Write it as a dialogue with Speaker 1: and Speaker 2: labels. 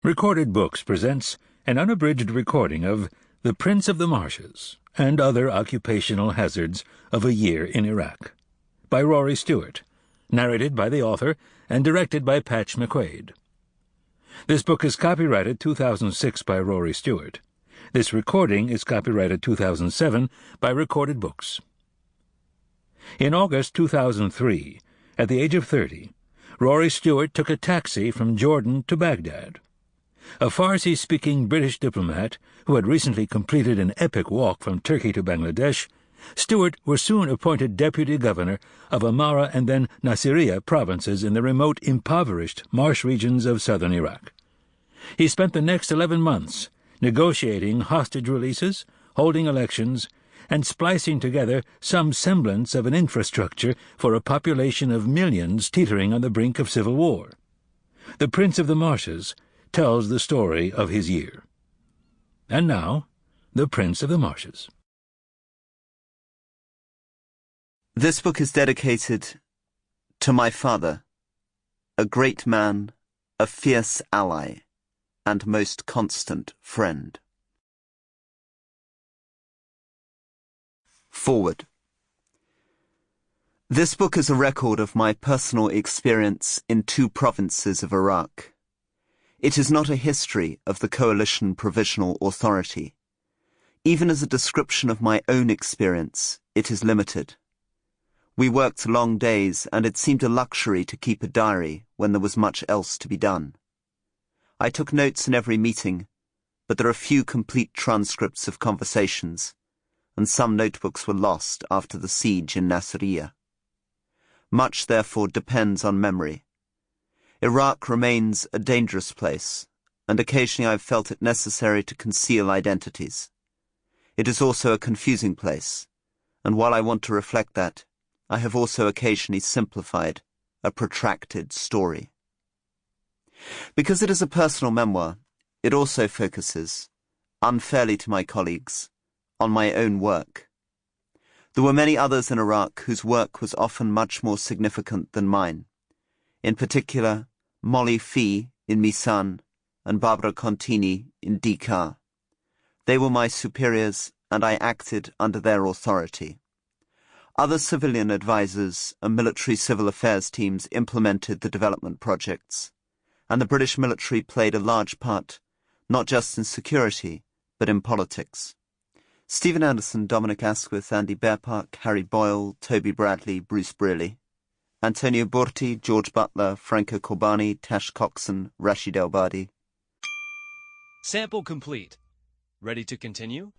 Speaker 1: Recorded Books presents an unabridged recording of The Prince of the Marshes and Other Occupational Hazards of a Year in Iraq by Rory Stewart, narrated by the author and directed by Patch McQuaid. This book is copyrighted 2006 by Rory Stewart. This recording is copyrighted 2007 by Recorded Books. In August 2003, at the age of 30, Rory Stewart took a taxi from Jordan to Baghdad. A Farsi-speaking British diplomat who had recently completed an epic walk from Turkey to Bangladesh, Stewart was soon appointed deputy governor of Amarah and then Nasiriyah provinces in the remote, impoverished marsh regions of southern Iraq. He spent the next 11 months negotiating hostage releases, holding elections, and splicing together some semblance of an infrastructure for a population of millions teetering on the brink of civil war. The Prince of the Marshes tells the story of his year. And now, The Prince of the Marshes.
Speaker 2: This book is dedicated to my father, a great man, a fierce ally, and most constant friend. Forward. This book is a record of my personal experience in 2 provinces of Iraq. It is not a history of the Coalition Provisional Authority. Even as a description of my own experience, it is limited. We worked long days, and it seemed a luxury to keep a diary when there was much else to be done. I took notes in every meeting, but there are few complete transcripts of conversations, and some notebooks were lost after the siege in Nasiriyah. Much, therefore, depends on memory. Iraq remains a dangerous place, and occasionally I have felt it necessary to conceal identities. It is also a confusing place, and while I want to reflect that, I have also occasionally simplified a protracted story. Because it is a personal memoir, it also focuses, unfairly to my colleagues, on my own work. There were many others in Iraq whose work was often much more significant than mine. In particular, Molly Fee in Misan and Barbara Contini in Dikar. They were my superiors, and I acted under their authority. Other civilian advisors and military civil affairs teams implemented the development projects, and the British military played a large part, not just in security, but in politics. Stephen Anderson, Dominic Asquith, Andy Bearpark, Harry Boyle, Toby Bradley, Bruce Brearley. Antonio Borti, George Butler, Franco Corbani, Tash Coxon, Rashid El-Badi.
Speaker 3: Sample complete. Ready to continue?